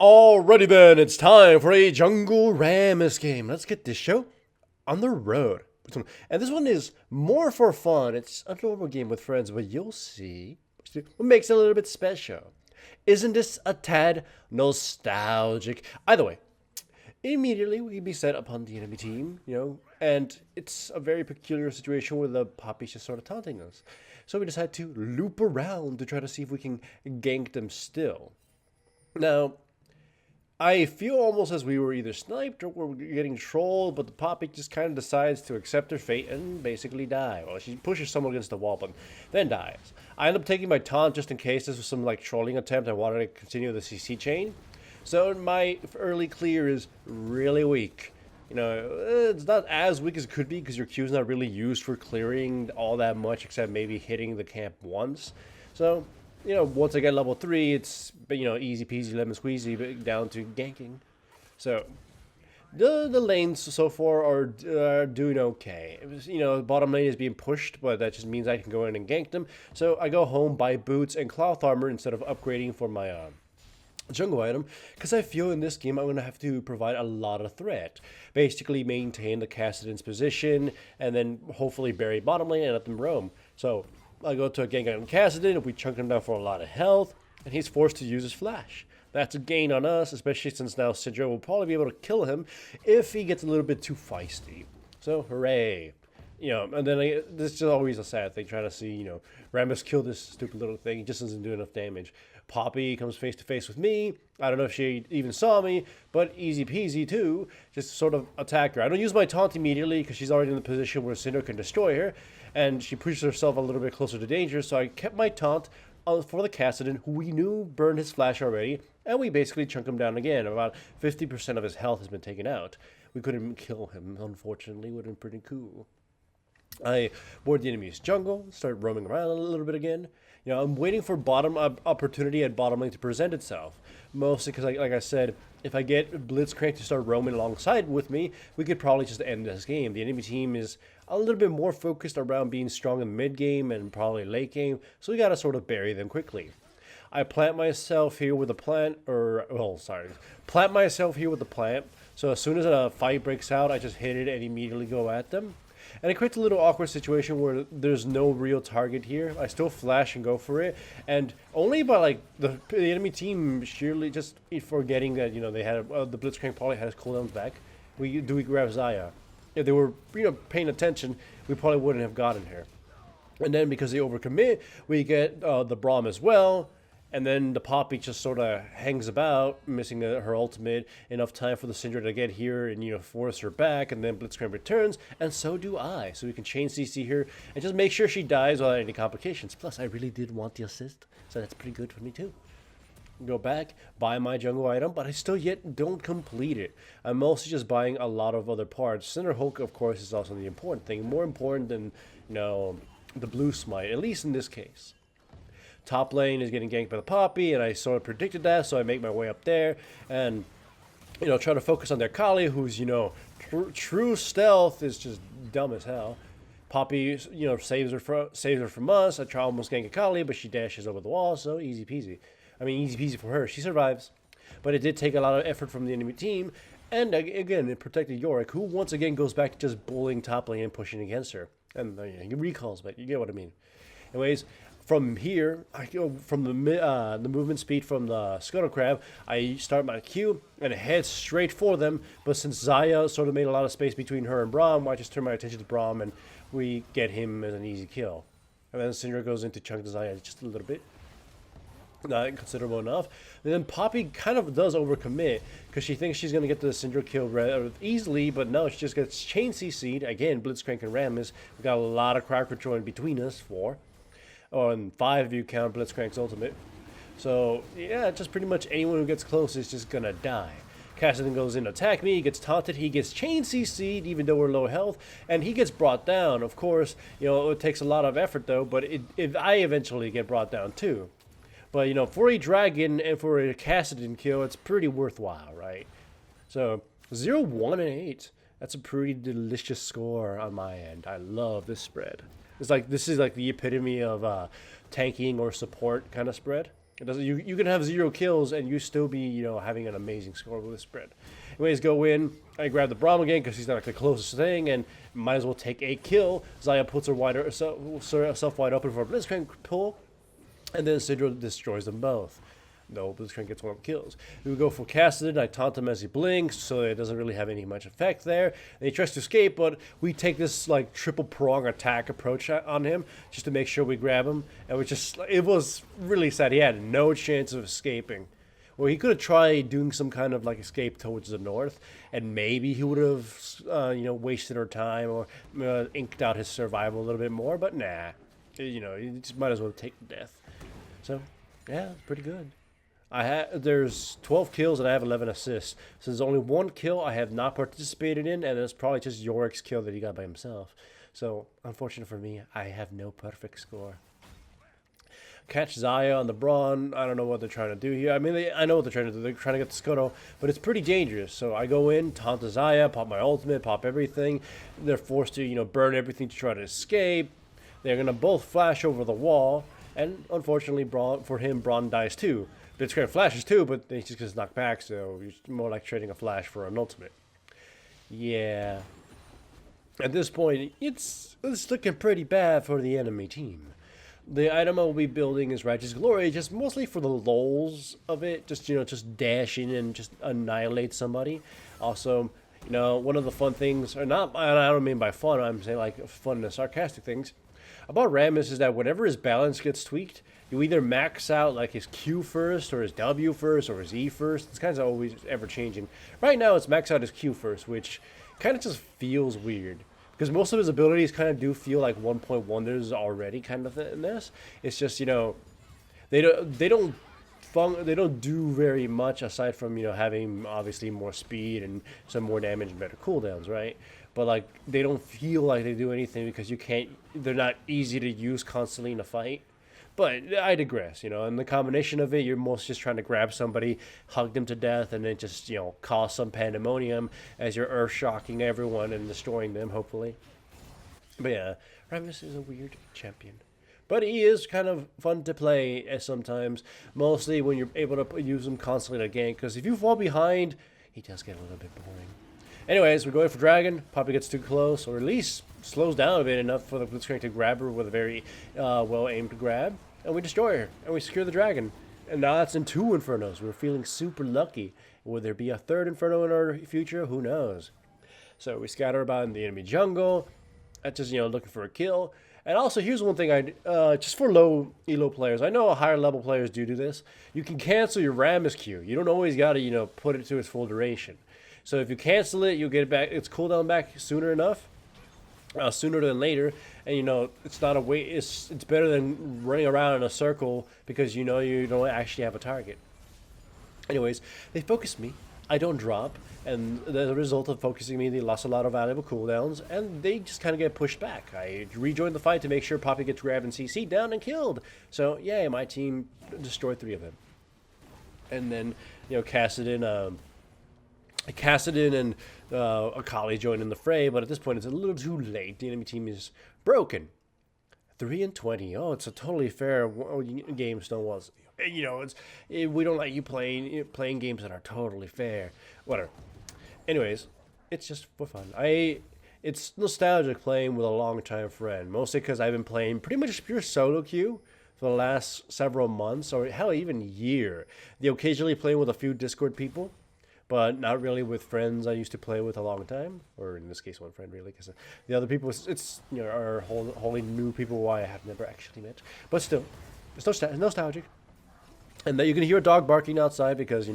Alrighty then, it's time for a Jungle Rammus game. Let's get this show on the road. And this one is more for fun. It's a normal game with friends, but you'll see what makes it a little bit special. Isn't this a tad nostalgic? Either way, immediately we can be set upon the enemy team, and it's a very peculiar situation where the Poppy's just sort of taunting us. So we decide to loop around to try to see if we can gank them still. Now, I feel almost as we were either sniped or we're getting trolled, but the Poppy just kind of decides to accept her fate and basically die. Well, she pushes someone against the wall, but then dies. I end up taking my taunt just in case this was some trolling attempt. I wanted to continue the CC chain. So my early clear is really weak. It's not as weak as it could be because your Q is not really used for clearing all that much except maybe hitting the camp once. So, once I get level 3, it's, easy peasy lemon squeezy, but down to ganking. So, the lanes so far are doing okay. Bottom lane is being pushed, but that just means I can go in and gank them. So I go home, buy boots and cloth armor instead of upgrading for my jungle item, because I feel in this game I'm going to have to provide a lot of threat. Basically maintain the Kassadin's position, and then hopefully bury bottom lane and let them roam. So I go to a gank on Kassadin, we chunk him down for a lot of health, and he's forced to use his flash. That's a gain on us, especially since now Syndra will probably be able to kill him if he gets a little bit too feisty. So hooray. And then this is always a sad thing, trying to see, Rammus kill this stupid little thing. He just doesn't do enough damage. Poppy comes face to face with me. I don't know if she even saw me, but easy peasy too. Just sort of attack her. I don't use my taunt immediately because she's already in the position where Syndra can destroy her, and she pushes herself a little bit closer to danger, so I kept my taunt for the Kassadin, who we knew burned his flash already, and we basically chunk him down again. About 50% of his health has been taken out. We couldn't kill him, unfortunately. Would have been pretty cool. I board the enemy's jungle, start roaming around a little bit again. I'm waiting for bottom opportunity at bottom lane to present itself. Mostly because, like I said, if I get Blitzcrank to start roaming alongside with me, we could probably just end this game. The enemy team is a little bit more focused around being strong in mid game and probably late game, so we gotta sort of bury them quickly. I plant myself here with a plant, plant myself here with the plant. So as soon as a fight breaks out, I just hit it and immediately go at them. And it creates a little awkward situation where there's no real target here. I still flash and go for it, and only by the enemy team sheerly just forgetting that they had the Blitzcrank probably had his cooldowns back. We grab Xayah. If they were paying attention, we probably wouldn't have gotten here. And then because they overcommit, we get the Braum as well. And then the Poppy just sort of hangs about, missing her ultimate, enough time for the Syndra to get here and, force her back, and then Blitzcrank returns, and so do I. So we can chain CC here and just make sure she dies without any complications. Plus, I really did want the assist, so that's pretty good for me too. Go back, buy my jungle item, but I still yet don't complete it. I'm mostly just buying a lot of other parts. Cinder Hulk, of course, is also the important thing, more important than, the blue smite, at least in this case. Top lane is getting ganked by the Poppy, and I sort of predicted that, so I make my way up there and, try to focus on their Kali, who's, true stealth is just dumb as hell. Poppy, saves her from us. I try almost gank a Kali, but she dashes over the wall, so easy peasy. I mean, easy peasy for her. She survives. But it did take a lot of effort from the enemy team, and again, it protected Yorick, who once again goes back to just bullying top lane and pushing against her. And he recalls, but you get what I mean. Anyways, from here, I go from the movement speed from the Scuttle Crab. I start my Q and head straight for them. But since Xayah sort of made a lot of space between her and Braum, I just turn my attention to Braum and we get him as an easy kill. And then Syndra goes into chunk the Xayah just a little bit. Not considerable enough. And then Poppy kind of does overcommit because she thinks she's going to get the Syndra kill rather easily, but no, she just gets chain CC'd. Again, Blitzcrank and Rammus. We've got a lot of crowd control in between us, 4. And 5 if you count Blitzcrank's ultimate. So, yeah, just pretty much anyone who gets close is just gonna die. Kassadin goes in to attack me, he gets taunted, he gets chain CC'd even though we're low health, and he gets brought down. Of course, it takes a lot of effort though, but I eventually get brought down too. But, for a dragon and for a Kassadin kill, it's pretty worthwhile, right? So, 0, 1, and 8. That's a pretty delicious score on my end. I love this spread. This is like the epitome of tanking or support kind of spread. It doesn't. You can have 0 kills and you still be having an amazing score with the spread. Anyways, go in. I grab the Braum again because he's not like the closest thing, and might as well take a kill. Xayah puts herself wide open for a Blitzcrank pull, and then Sidra destroys them both. No, Blitzcrank gets 1 kills. We go for Kassadin. I taunt him as he blinks, so it doesn't really have any much effect there. And he tries to escape, but we take this like triple prong attack approach on him just to make sure we grab him. And it was really sad. He had no chance of escaping. Well, he could have tried doing some kind of like escape towards the north, and maybe he would have, wasted our time or inked out his survival a little bit more. But nah, you just might as well take the death. So, yeah, pretty good. There's 12 kills and I have 11 assists. So there's only 1 kill I have not participated in, and it's probably just Yorick's kill that he got by himself. So, unfortunate for me, I have no perfect score. Catch Xayah on the Braun. I don't know what they're trying to do here. I mean, I know what they're trying to do. They're trying to get the Scuttle, but it's pretty dangerous. So I go in, taunt the Xayah, pop my ultimate, pop everything. They're forced to, burn everything to try to escape. They're going to both flash over the wall, and unfortunately, for him, Braun dies too. Blitzcrank flashes too, but he just gets knocked back, so it's more like trading a flash for an ultimate. Yeah. At this point, it's looking pretty bad for the enemy team. The item I will be building is Righteous Glory, just mostly for the lols of it, just dash in and just annihilate somebody. Also, one of the fun things, or not, I don't mean by fun, I'm saying like fun and sarcastic things, about Rammus is that whenever his balance gets tweaked, you either max out like his Q first, or his W first, or his E first. It's kind of always ever changing. Right now, it's max out his Q first, which kind of just feels weird. Because most of his abilities kind of do feel like 1.1 wonders already kind of in this. It's just, they don't do very much aside from, having obviously more speed and some more damage and better cooldowns, right? But like they don't feel like they do anything because they're not easy to use constantly in a fight. But I digress, and the combination of it, you're most just trying to grab somebody, hug them to death, and then just, cause some pandemonium as you're earth-shocking everyone and destroying them, hopefully. But yeah, Rammus is a weird champion. But he is kind of fun to play sometimes, mostly when you're able to use him constantly to gank, because if you fall behind, he does get a little bit boring. Anyways, we're going for Dragon. Poppy gets too close, or at least slows down a bit enough for the Blitzcrank to grab her with a very well-aimed grab. And we destroy her, and we secure the Dragon. And now that's in 2 Infernos. We're feeling super lucky. Will there be a 3rd Inferno in our future? Who knows? So we scatter about in the enemy jungle. That's just, looking for a kill. And also, here's one thing just for low elo players. I know higher level players do this. You can cancel your Rammus Q. You don't always got to, put it to its full duration. So if you cancel it, you'll get it back. Its cooldown back sooner enough, sooner than later. And it's not a wait. It's better than running around in a circle because you don't actually have a target. Anyways, they focus me. I don't drop, and the result of focusing me, they lost a lot of valuable cooldowns, and they just kind of get pushed back. I rejoin the fight to make sure Poppy gets grabbed and CC down and killed. So yeah, my team destroyed 3 of them. And then Kassadin and Akali join in the fray, but at this point it's a little too late. The enemy team is broken. 3-20. Oh, it's a totally fair game, Stonewall's. We don't like you playing games that are totally fair. Whatever. Anyways, it's just for fun. It's nostalgic playing with a long-time friend, mostly because I've been playing pretty much pure solo queue for the last several months, or hell, even year. They occasionally play with a few Discord people, but not really with friends I used to play with a long time, or in this case, one friend really, because the other people, are wholly new people who I have never actually met. But still, it's nostalgic. And then you can hear a dog barking outside because,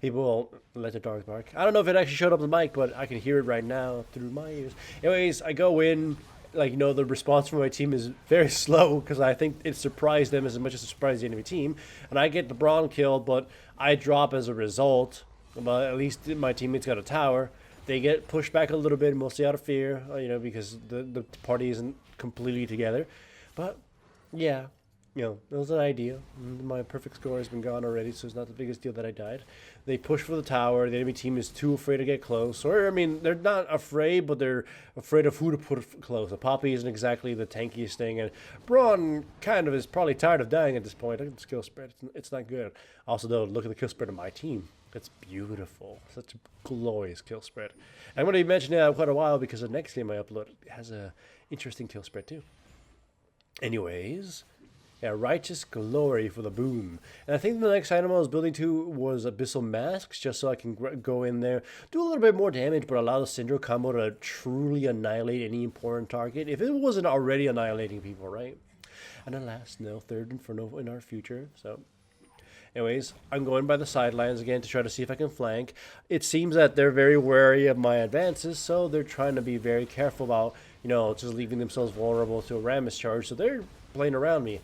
people let their dogs bark. I don't know if it actually showed up on the mic, but I can hear it right now through my ears. Anyways, I go in, the response from my team is very slow because I think it surprised them as much as it surprised the enemy team. And I get the Braun killed, but I drop as a result. But at least my teammates got a tower. They get pushed back a little bit, mostly out of fear, because the party isn't completely together. But, yeah. it was an idea. My perfect score has been gone already, so it's not the biggest deal that I died. They push for the tower. The enemy team is too afraid to get close. Or, I mean, they're not afraid, but they're afraid of who to put close. The Poppy isn't exactly the tankiest thing, and Braun kind of is probably tired of dying at this point. Look at the skill spread. It's not good. Also, though, look at the kill spread of my team. It's beautiful. Such a glorious kill spread. I'm going to be mentioning that quite a while because the next game I upload has a interesting kill spread, too. Anyways... yeah, Righteous Glory for the boom. And I think the next item I was building to was Abyssal Masks, just so I can go in there, do a little bit more damage, but allow the Syndra combo to truly annihilate any important target, if it wasn't already annihilating people, right? And alas, no Third Inferno in our future, so... anyways, I'm going by the sidelines again to try to see if I can flank. It seems that they're very wary of my advances, so they're trying to be very careful about, just leaving themselves vulnerable to a Rammus charge, so they're playing around me.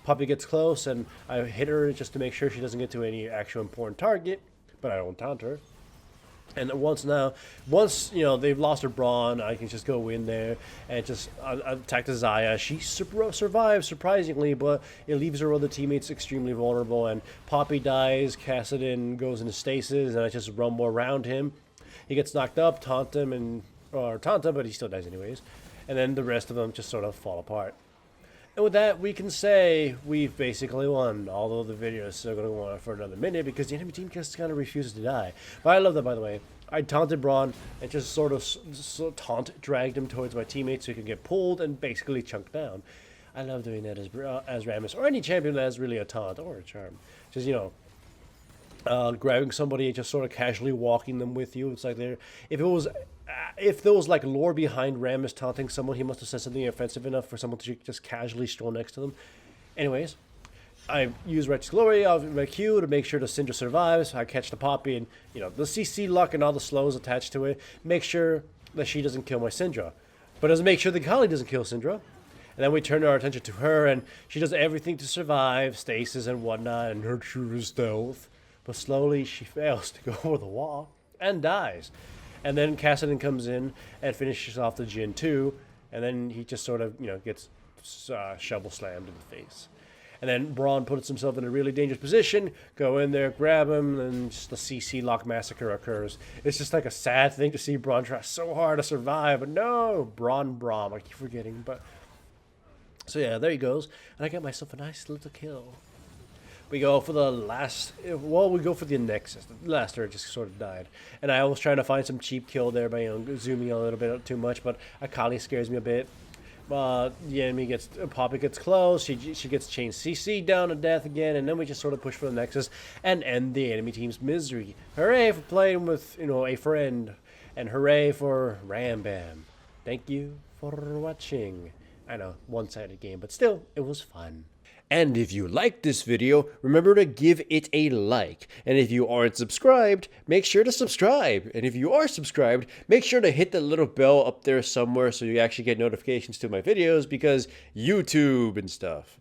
Poppy gets close, and I hit her just to make sure she doesn't get to any actual important target, but I don't taunt her. And once they've lost her Brawn, I can just go in there and just attack the Xayah. She survives, surprisingly, but it leaves her other teammates extremely vulnerable, and Poppy dies, Kassadin goes into stasis, and I just rumble around him. He gets knocked up, taunt him, but he still dies anyways. And then the rest of them just sort of fall apart. And with that, we can say we've basically won, although the video is still going to go on for another minute because the enemy team just kind of refuses to die. But I love that, by the way. I taunted Braun and just sort of dragged him towards my teammates so he can get pulled and basically chunked down. I love doing that as Rammus, or any champion that has really a taunt or a charm. Just, grabbing somebody and just sort of casually walking them with you. It's like if there was like lore behind Rammus taunting someone, he must have said something offensive enough for someone to just casually stroll next to them. Anyways, I use Righteous Glory of my Q to make sure the Syndra survives. I catch the Poppy and, the CC luck and all the slows attached to it. Make sure that she doesn't kill my Syndra. But doesn't make sure the Kali doesn't kill Syndra. And then we turn our attention to her, and she does everything to survive, stasis and whatnot, and her true stealth. But slowly she fails to go over the wall and dies. And then Kassadin comes in and finishes off the Jhin too, and then he just sort of, gets shovel slammed in the face. And then Braun puts himself in a really dangerous position, go in there, grab him, and just the CC lock massacre occurs. It's just like a sad thing to see Braun try so hard to survive, but no, Braun, I keep forgetting, but... so yeah, there he goes, and I got myself a nice little kill. We go for the last... well, we go for the Nexus. The last turret just sort of died. And I was trying to find some cheap kill there by, zooming a little bit too much. But Akali scares me a bit. The enemy Poppy gets close. She gets chained CC down to death again. And then we just sort of push for the Nexus and end the enemy team's misery. Hooray for playing with, a friend. And hooray for Ram Bam. Thank you for watching. I know, one-sided game, but still, it was fun. And if you liked this video, remember to give it a like. And if you aren't subscribed, make sure to subscribe. And if you are subscribed, make sure to hit the little bell up there somewhere so you actually get notifications to my videos because YouTube and stuff.